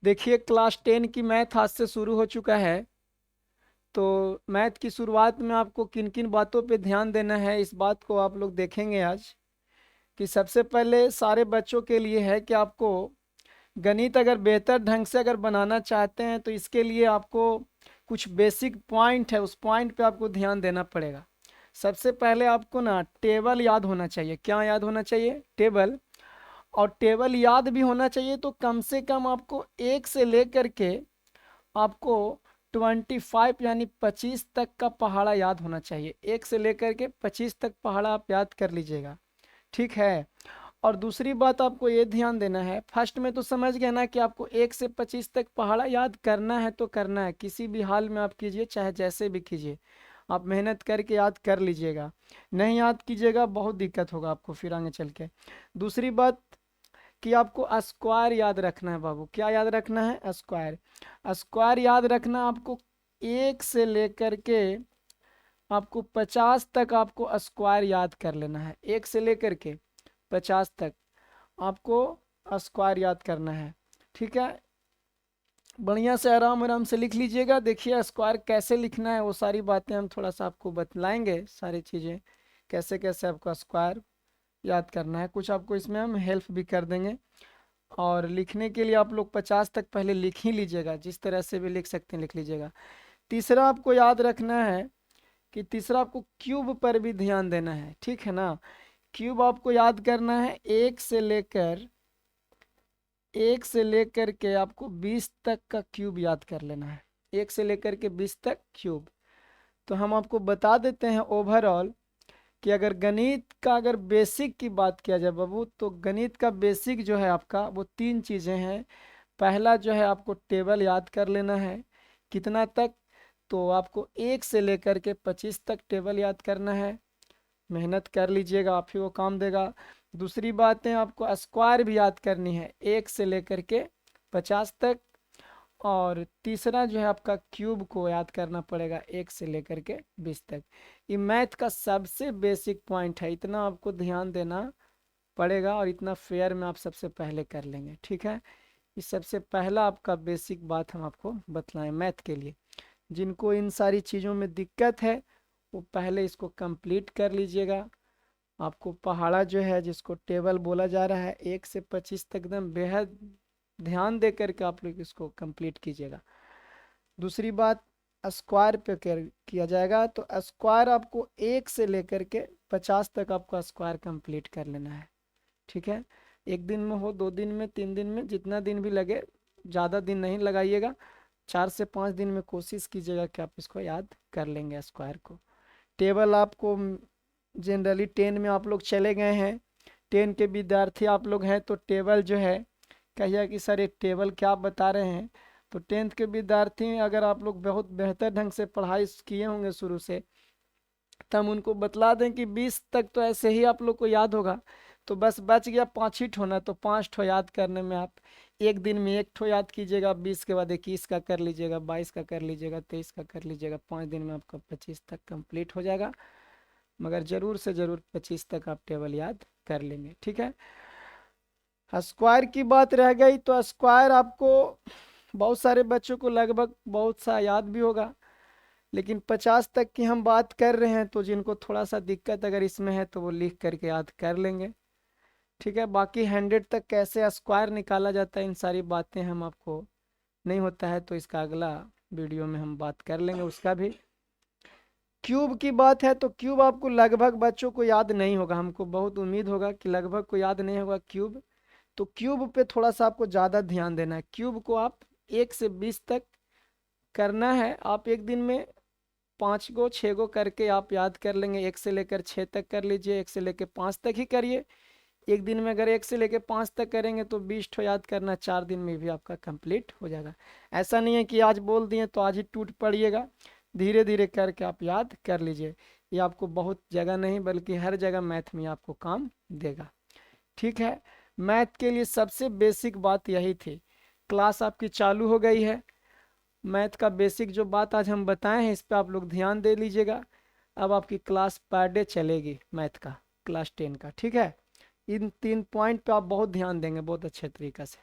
देखिए क्लास 10 की मैथ आज से शुरू हो चुका है। तो मैथ की शुरुआत में आपको किन किन बातों पे ध्यान देना है, इस बात को आप लोग देखेंगे आज। कि सबसे पहले सारे बच्चों के लिए है कि आपको गणित अगर बेहतर ढंग से अगर बनाना चाहते हैं तो इसके लिए आपको कुछ बेसिक पॉइंट है, उस पॉइंट पे आपको ध्यान देना पड़ेगा। सबसे पहले आपको ना टेबल याद होना चाहिए। क्या याद होना चाहिए? टेबल। और टेबल याद भी होना चाहिए तो कम से कम आपको एक से लेकर के आपको 25 यानी 25 तक का पहाड़ा याद होना चाहिए। एक से लेकर के 25 तक पहाड़ा आप याद कर लीजिएगा, ठीक है। और दूसरी बात आपको ये ध्यान देना है, फर्स्ट में तो समझ गए ना कि आपको 1 से 25 तक पहाड़ा याद करना है तो करना है, किसी भी हाल में आप कीजिए, चाहे जैसे भी कीजिए, आप मेहनत करके याद कर लीजिएगा। नहीं याद कीजिएगा बहुत दिक्कत होगा आपको फिर आगे चल के। दूसरी बात कि आपको स्क्वायर याद रखना है बाबू। क्या याद रखना है? स्क्वायर। स्क्वायर याद रखना आपको, एक से लेकर के आपको 50 तक आपको स्क्वायर याद कर लेना है। एक से लेकर के 50 तक आपको स्क्वायर याद करना है, ठीक है। बढ़िया से आराम आराम से लिख लीजिएगा। देखिए स्क्वायर कैसे लिखना है वो सारी बातें हम थोड़ा सा आपको बतलाएंगे, सारी चीज़ें कैसे कैसे आपको स्क्वायर याद करना है, कुछ आपको इसमें हम हेल्प भी कर देंगे। और लिखने के लिए आप लोग 50 तक पहले लिख ही लीजिएगा, जिस तरह से भी लिख सकते हैं लिख लीजिएगा। तीसरा आपको याद रखना है कि तीसरा आपको क्यूब पर भी ध्यान देना है, ठीक है ना। क्यूब आपको याद करना है, एक से लेकर के आपको 20 तक का क्यूब याद कर लेना है। एक से लेकर के 20 तक क्यूब। तो हम आपको बता देते हैं ओवरऑल कि अगर गणित का अगर बेसिक की बात किया जाए बाबू, तो गणित का बेसिक जो है आपका वो तीन चीज़ें हैं। पहला जो है आपको टेबल याद कर लेना है। कितना तक? तो आपको 1 से लेकर के 25 तक टेबल याद करना है। मेहनत कर लीजिएगा, आप ही को काम देगा। दूसरी बात है आपको स्क्वायर भी याद करनी है, 1 से लेकर के 50 तक। और तीसरा जो है आपका क्यूब को याद करना पड़ेगा 1 से लेकर के 20 तक। ये मैथ का सबसे बेसिक पॉइंट है, इतना आपको ध्यान देना पड़ेगा और इतना फेयर में आप सबसे पहले कर लेंगे, ठीक है। इस सबसे पहला आपका बेसिक बात हम आपको बतलाएं मैथ के लिए। जिनको इन सारी चीज़ों में दिक्कत है वो पहले इसको कंप्लीट कर लीजिएगा। आपको पहाड़ा जो है जिसको टेबल बोला जा रहा है 1 से 25 तक एकदम बेहद ध्यान दे करके आप लोग इसको कंप्लीट कीजिएगा। दूसरी बात स्क्वायर पे किया जाएगा, तो स्क्वायर आपको 1 से लेकर के 50 तक आपको स्क्वायर कंप्लीट कर लेना है, ठीक है। एक दिन में हो, 2 दिन में, 3 दिन में, जितना दिन भी लगे, ज़्यादा दिन नहीं लगाइएगा। 4 से 5 दिन में कोशिश कीजिएगा कि आप इसको याद कर लेंगे स्क्वायर को। टेबल आपको जनरली 10 में आप लोग चले गए हैं, 10 के विद्यार्थी आप लोग हैं, तो टेबल जो है कहिए कि सर ये टेबल क्या बता रहे हैं। तो 10th के विद्यार्थी अगर आप लोग बहुत बेहतर ढंग से पढ़ाई किए होंगे शुरू से, तो हम उनको बतला दें कि 20 तक तो ऐसे ही आप लोग को याद होगा। तो बस बच गया 5 ही ठो ना, तो 5 ठो याद करने में आप एक दिन में एक ठो याद कीजिएगा, 20 के बाद 21 का कर लीजिएगा, 22 का कर लीजिएगा, 23 का कर लीजिएगा, 5 दिन में आपका 25 तक कंप्लीट हो जाएगा। मगर ज़रूर से ज़रूर 25 तक आप टेबल याद कर लेंगे, ठीक है। स्क्वायर की बात रह गई, तो स्क्वायर आपको बहुत सारे बच्चों को लगभग बहुत सा याद भी होगा, लेकिन 50 तक की हम बात कर रहे हैं, तो जिनको थोड़ा सा दिक्कत अगर इसमें है तो वो लिख करके याद कर लेंगे, ठीक है। बाकी 100 तक कैसे स्क्वायर निकाला जाता है इन सारी बातें हम आपको नहीं होता है तो इसका अगला वीडियो में हम बात कर लेंगे उसका भी। क्यूब की बात है तो क्यूब आपको लगभग बच्चों को याद नहीं होगा, हमको बहुत उम्मीद होगा कि लगभग को याद नहीं होगा क्यूब। तो क्यूब पे थोड़ा सा आपको ज़्यादा ध्यान देना है। क्यूब को आप 1 से 20 तक करना है। आप एक दिन में 5 गो 6 गो करके आप याद कर लेंगे। 1 से लेकर 6 तक कर लीजिए, 1 से लेकर 5 तक ही करिए। एक दिन में अगर 1 से लेकर 5 तक करेंगे तो 20 ठो याद करना 4 दिन में भी आपका कंप्लीट हो जाएगा। ऐसा नहीं है कि आज बोल दिए तो आज ही टूट पड़िएगा, धीरे धीरे करके आप याद कर लीजिए। ये आपको बहुत जगह नहीं बल्कि हर जगह मैथ में आपको काम देगा, ठीक है। मैथ के लिए सबसे बेसिक बात यही थी। क्लास आपकी चालू हो गई है। मैथ का बेसिक जो बात आज हम बताए हैं इस पर आप लोग ध्यान दे लीजिएगा। अब आपकी क्लास पर डे चलेगी मैथ का, क्लास 10 का, ठीक है। इन 3 पॉइंट पे आप बहुत ध्यान देंगे बहुत अच्छे तरीके से।